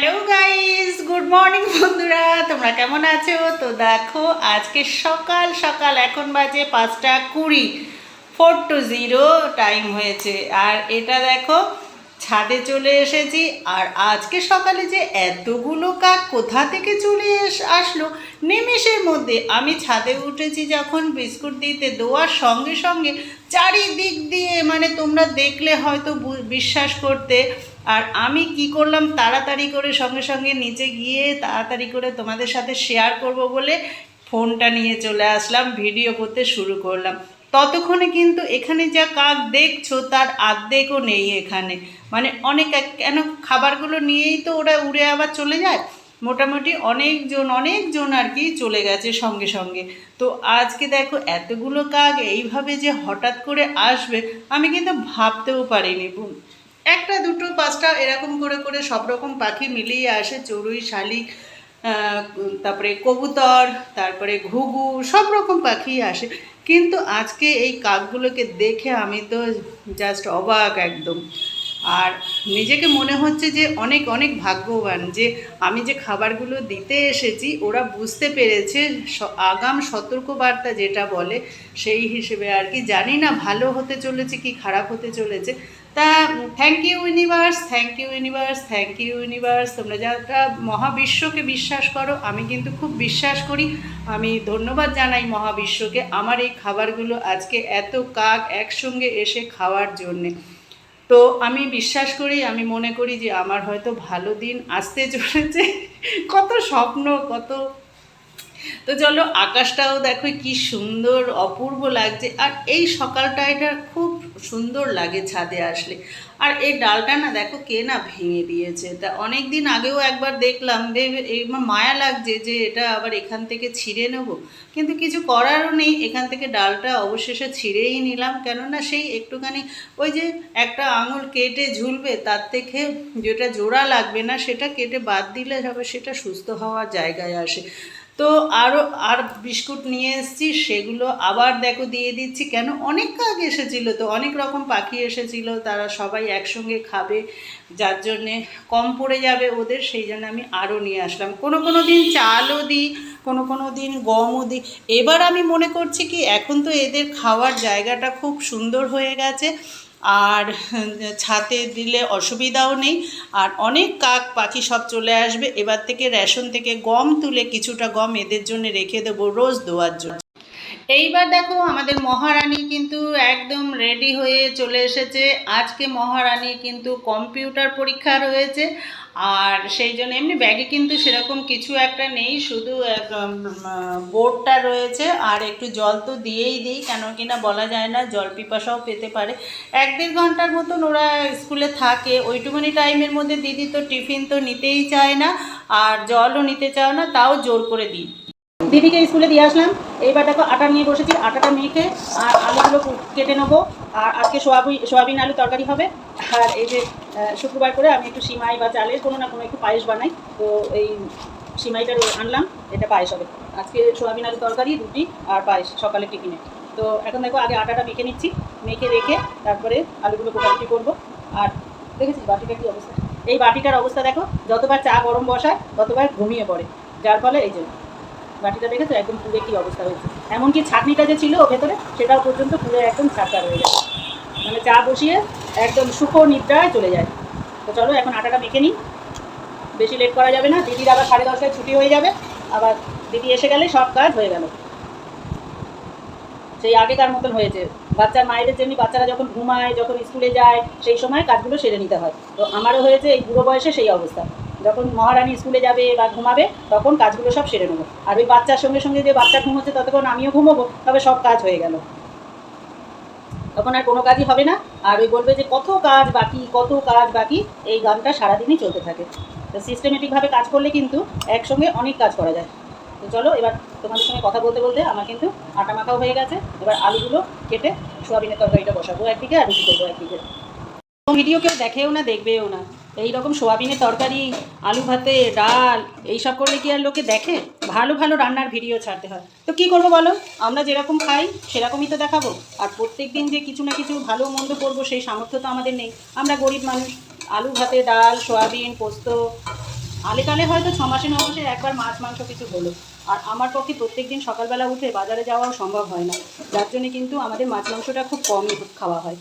Hello guys, good morning বন্ধুরা, তোমরা কেমন আছো? তো দেখো আজকে সকাল সকাল এখন বাজে 5:20, 4:20 টাইম হয়েছে। আর এটা দেখো ছাদে চলে এসেছি। আর আজকে সকালে যে এতগুলো কাক কোথা থেকে চলে আসলো নিমেষের মধ্যে। আমি ছাদে উঠেছি যখন বিস্কুট দিতে, দেওয়ার সঙ্গে সঙ্গে চারিদিক দিয়ে মানে তোমরা দেখলে হয়তো বিশ্বাস করতে। আর আমি কি করলাম, তাড়াতাড়ি করে সঙ্গে সঙ্গে নিচে গিয়ে তাড়াতাড়ি করে তোমাদের সাথে শেয়ার করব বলে ফোনটা নিয়ে চলে আসলাম, ভিডিও করতে শুরু করলাম। ততক্ষণে কিন্তু এখানে যা কাক দেখছো তার আর্ধেকও নেই এখানে। মানে অনেক কেন খাবারগুলো নিয়েই তো ওরা উড়ে আবার চলে যায়। মোটামুটি অনেকজন আর কি চলে গেছে সঙ্গে সঙ্গে। তো আজকে দেখো এতগুলো কাক এইভাবে যে হঠাৎ করে আসবে আমি কিন্তু ভাবতেও পারিনি। একটা দুটো পাঁচটা এরকম করে করে সব রকম পাখি মিলিয়ে আসে, চড়ুই, শালিক, তারপরে কবুতর, তারপরে ঘুঘু, সব রকম পাখি আসে। কিন্তু আজকে এই কাকগুলোকে দেখে আমি তো জাস্ট অবাক একদম। আর নিজেকে মনে হচ্ছে যে অনেক অনেক ভাগ্যবান যে আমি যে খাবারগুলো দিতে এসেছি ওরা বুঝতে পেরেছে, আগাম সতর্কবার্তা যেটা বলে সেই হিসেবে আর কি। জানি না ভালো হতে চলেছে কি খারাপ হতে চলেছে। তা thank you universe, thank you universe, thank you universe. তোমরা যারা মহাবিশ্বকে বিশ্বাস করো, আমি কিন্তু খুব বিশ্বাস করি। আমি ধন্যবাদ জানাই মহাবিশ্বকে আমার এই খাবারগুলো আজকে এত কাক একসঙ্গে এসে খাওয়ার জন্যে। তো আমি বিশ্বাস করি, আমি মনে করি যে আমার হয়তো ভালো দিন আসতে চলেছে। কত স্বপ্ন, কত। তো চলো, আকাশটাও দেখো কি সুন্দর অপূর্ব লাগছে। আর এই সকালটা এটা খুব সুন্দর লাগে ছাদে আসলে। আর এই ডালটা না দেখো কে না ভেঙে দিয়েছে। তা অনেক দিন আগেও একবার দেখলাম, আমার মায়া লাগছে যে এটা আবার এখান থেকে ছিঁড়ে নেব, কিন্তু কিছু করারও নেই। এখান থেকে ডালটা অবশেষে ছিঁড়েই নিলাম, কেননা সেই একটুখানি ওই যে একটা আঙুল কেটে ঝুলবে, তার থেকে যেটা জোড়া লাগবে না সেটা কেটে বাদ দিলে হবে, সেটা সুস্থ হওয়ার জায়গায় আসে। তো আর বিস্কুট নিয়ে এসেছি, সেগুলো আবার দেখো দিয়ে দিচ্ছি। কেন, অনেক কাক এসেছিলো, তো অনেক রকম পাখি এসেছিলো, তারা সবাই একসঙ্গে খাবে, যার জন্যে কম পড়ে যাবে ওদের, সেই জন্য আমি আরও নিয়ে আসলাম। কোনো দিন চালও দিই, কোনো দিন গমও দিই। এবার আমি মনে করছি কি এখন তো এদের খাওয়ার জায়গাটা খুব সুন্দর হয়ে গেছে, আর ছাতে দিলে অসুবিধাও নেই। আর অনেক কাক পাখি সব চলে আসবে। এবার থেকে রেশন থেকে গম তুলে কিছুটা গম এদের জন্য রেখে দেবো রোজ দেওয়ার জন্য। এইবার দেখো আমাদের মহারানী কিন্তু একদম রেডি হয়ে চলে এসেছে। আজকে মহারানী কিন্তু কম্পিউটার পরীক্ষা রয়েছে, আর সেই জন্য এমনি ব্যাগে কিন্তু সেরকম কিছু একটা নেই, শুধু বোর্ডটা রয়েছে। আর একটু জল তো দিয়েই দিই, কেন কিনা বলা যায় না, জল পিপাসাও পেতে পারে। 1-1.5 ঘন্টার মতন ওরা স্কুলে থাকে, ওইটুকুনি টাইমের মধ্যে দিদি তো টিফিন তো নিতেই চায় না, আর জলও নিতে চায় না, তাও জোর করে দিই। দিদিকে স্কুলে দিয়ে আসলাম। এইবার দেখো আটা নিয়ে বসেছি, আটাটা মেখে আর আলুগুলো কেটে নেবো। আর আজকে সোয়াবিন আলু তরকারি হবে। আর এই যে শুক্রবার করে আমি একটু সিমাই বা চালের কোনো না কোনো একটু পায়েস বানাই, তো এই সিমাইটা আনলাম, এটা পায়েস হবে আজকে। সোয়াবিন আলু তরকারি, রুটি আর পায়েস সকালে টিফিনে। তো এখন দেখো আগে আটাটা মেখে নিচ্ছি, মেখে রেখে তারপরে আলুগুলো কোটাকুটি করবো। আর দেখেছিস বাটিটা কী অবস্থা, এই বাটিটার অবস্থা দেখো, যতবার চা গরম বসায় ততবার ঘুমিয়ে পড়ে, যার ফলে এই যে বাটিটা দেখেছো একদম পুরে কী অবস্থা হয়েছে। এমনকি ছাঁকনিটা যে ছিল ভেতরে সেটাও পর্যন্ত পুরো একদম ছাড়া হয়ে যায়, মানে চা বসিয়ে একদম সুখো নিদ্রায় চলে যায়। তো চলো এখন আটাটা মেখে নিই, বেশি লেট করা যাবে না, দিদির আবার 10:30টায় ছুটি হয়ে যাবে, আবার দিদি এসে গেলে সব কাজ হয়ে গেল, সেই আগেকার মতন হয়েছে। বাচ্চার মায়েদের যেমনি বাচ্চারা যখন ঘুমায়, যখন স্কুলে যায়, সেই সময় কাজগুলো সেরে নিতে হয়। তো আমারও হয়েছে এই বুড়ো বয়সে সেই অবস্থা, যখন মহারানী স্কুলে যাবে বা ঘুমাবে তখন কাজগুলো সব সেরে নেবো। আর ওই বাচ্চার সঙ্গে সঙ্গে যে বাচ্চা ঘুমোচ্ছে ততক্ষণ আমিও ঘুমোবো, তবে সব কাজ হয়ে গেল, তখন আর কোনো কাজই হবে না। আর ওই বলবে যে কত কাজ বাকি, কত কাজ বাকি, এই গানটা সারাদিনই চলতে থাকে। তো সিস্টেমেটিকভাবে কাজ করলে কিন্তু একসঙ্গে অনেক কাজ করা যায়। তো চলো এবার তোমাদের সঙ্গে কথা বলতে বলতে আমার কিন্তু আটা মাখাও হয়ে গেছে। এবার আলুগুলো কেটে সোয়াবিনের তরকারিটা বসাবো একদিকে, আর রুটি করবো একদিকে। ভিডিও কেউ দেখেও না, দেখবেও না। এই রকম সোয়াবিনের তরকারি, আলু ভাতে, ডাল, এইসব করলে কি আর লোকে দেখে? ভালো ভালো রান্নার ভিডিও ছাড়তে হয়। তো কি করবো বলো, আমরা যেরকম খাই সেরকমই তো দেখাবো। আর প্রত্যেক দিন যে কিছু না কিছু ভালো মন্দ করবো সেই সামর্থ্য তো আমাদের নেই, আমরা গরিব মানুষ। আলু ভাতে, ডাল, সোয়াবিন, পোস্ত, আলেকালে হয়তো 6 মাসে 9 মাসে একবার মাছ মাংস কিছু হলো, আর আমার পক্ষে প্রত্যেকদিন সকালবেলা উঠে বাজারে যাওয়াও সম্ভব হয় না, যার জন্য কিন্তু আমাদের মাছ মাংসটা খুব কমই খাওয়া হয়।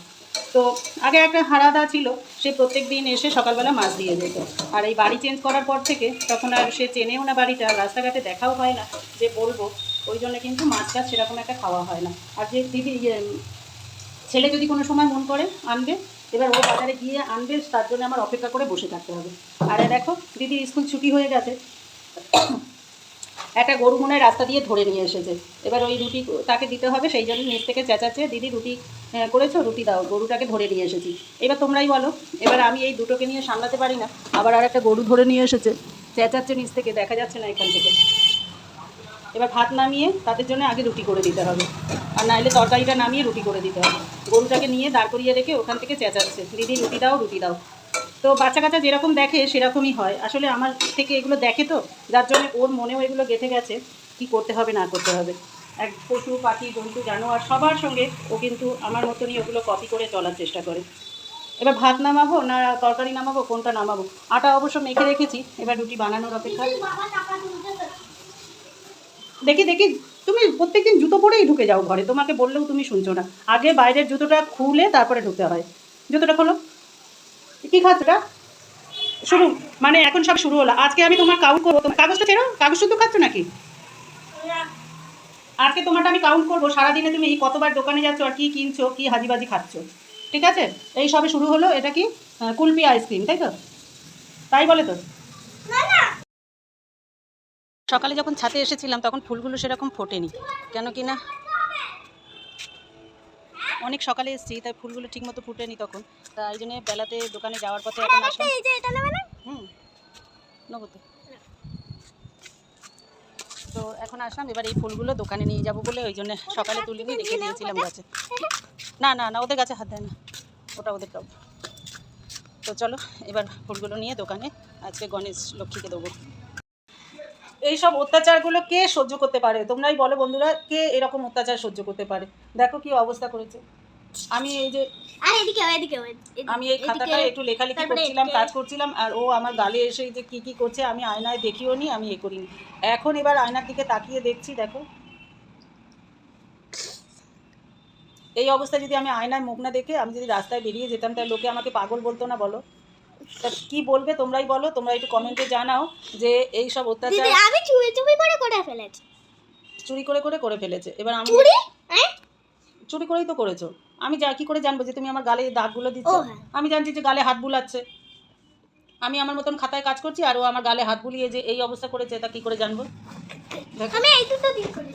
তো আগে একটা হারাদা ছিল, সে প্রত্যেক দিন এসে সকালবেলা মাছ দিয়ে যেত। আর এই বাড়ি চেঞ্জ করার পর থেকে তখন আর সে চেনেও না বাড়িটা, রাস্তাঘাটে দেখাও হয় না যে বলবো, ওই জন্য কিন্তু মাছ টাছ সেরকম একটা খাওয়া হয় না। আর যে দিদি ছেলে যদি কোনো সময় মন করে আনবে, এবার ও বাজারে গিয়ে আনবে, তার জন্য আমার অপেক্ষা করে বসে থাকতে হবে। আরে দেখো দিদির স্কুল ছুটি হয়ে গেছে, একটা গরু মনে হয় রাস্তা দিয়ে ধরে নিয়ে এসেছে, এবার ওই রুটি তাকে দিতে হবে, সেই জন্য নিচ থেকে চেঁচাচ্ছে, দিদি রুটি করেছো, রুটি দাও, গরুটাকে ধরে নিয়ে এসেছি। এবার তোমরাই বলো, এবার আমি এই দুটোকে নিয়ে সামলাতে পারি না, আবার আর একটা গরু ধরে নিয়ে এসেছে, চেঁচাচ্ছে নিচ থেকে, দেখা যাচ্ছে না এখান থেকে। এবার ভাত নামিয়ে তাদের জন্য আগে রুটি করে দিতে হবে, আর নাহলে তরকারিটা নামিয়ে রুটি করে দিতে হবে। গরুটাকে নিয়ে দাঁড় করিয়ে রেখে ওখান থেকে চেঁচাচ্ছে, দিদি রুটি দাও, রুটি দাও। তো বাচ্চা কাচ্চা যেরকম দেখে সেরকমই হয়, আসলে আমার থেকে এগুলো দেখে তো, যার জন্য ওর মনেও এগুলো গেঁথে গেছে কি করতে হবে না করতে হবে। এক পশু পাখি জন্তু জানোয়ার সবার সঙ্গে ও কিন্তু আমার মতনই ওগুলো কপি করে চলার চেষ্টা করে। এবার ভাত নামাবো না তরকারি নামাবো, কোনটা নামাবো? আটা অবশ্য মেখে রেখেছি, এবার রুটি বানানোর অপেক্ষা। দেখি দেখি, তুমি প্রত্যেকদিন জুতো পরেই ঢুকে যাও ঘরে, তোমাকে বললেও তুমি শুনছো না। আগে বাইরের জুতোটা খুলে তারপরে ঢুকতে হয়। জুতোটা খোলো। কী খাচ্ছ এটা? শুরু মানে এখন সব শুরু হলো। আজকে আমি তোমার কাউন্ট করবো, তোমার কাগজটা ছেড়ো, কাগজ শুদ্ধ খাচ্ছ নাকি? আজকে তোমারটা আমি কাউন্ট করবো, সারাদিনে তুমি কতবার দোকানে যাচ্ছ আর কি কিনছো, কি হাজিবাজি খাচ্ছ। ঠিক আছে? এই সবে শুরু হলো। এটা কি কুলপি আইসক্রিম, তাই তো? তাই বলে তো। সকালে যখন ছাদে এসেছিলাম তখন ফুলগুলো সেরকম ফোটেনি, কেন কি না অনেক সকালে এসেছি, তাই ফুলগুলো ঠিকমতো ফুটেনি তখন, তাই জন্য বেলাতে দোকানে যাওয়ার পথে এখন আসলাম। নেবো তো। তো এখন আসলাম, এবার এই ফুলগুলো দোকানে নিয়ে যাব বলে ওই জন্য সকালে তুলিনি, রেখে দিয়েছিলাম গাছে। না না না, ওদের গাছে হাত দেয় না, ওটা ওদের টব। তো চলো এবার ফুলগুলো নিয়ে দোকানে আজকে গণেশ লক্ষ্মীকে দেবো। এইসব অত্যাচারগুলো কে সহ্য করতে পারে? তোমরাই বলো বন্ধুরা, কে এরকম অত্যাচার সহ্য করতে পারে? দেখো কি অবস্থা করেছে। আমি এই যে আমি এই খাতাটা একটু লেখালেখি করছিলাম, কাজ করছিলাম, আর ও আমার গালে এসে যে কি কি করছে আমি আয়নায় দেখিও নি, আমি করিনি। এখন এবার আয়নার দিকে তাকিয়ে দেখছি, দেখো এই অবস্থা। যদি আমি আয়নায় মুখ না দেখে আমি যদি রাস্তায় বেরিয়ে যেতাম, তাহলে লোকে আমাকে পাগল বলতো না বলো? তা কি বলবে তোমরাই বলো, তোমরা একটু কমেন্টে জানাও যে এই সব অত্যাচার আমি চুরি চুরি করে ফেলেছি। চুরি করে করে ফেলেছে। এবার আমি চুরি করেই তো করেছো। আমি যা কি করে জানবো যে তুমি আমার গালে দাগগুলো দিচ্ছ? আমি জানছি যে গালে হাত বুলাচ্ছে, আমি আমার মতন খাতায় কাজ করছি, আর ও আমার গালে হাত বুলিয়ে যে এই অবস্থা করেছে, তা কি করে জানবো? আমি এই দুটো দিন করেছি।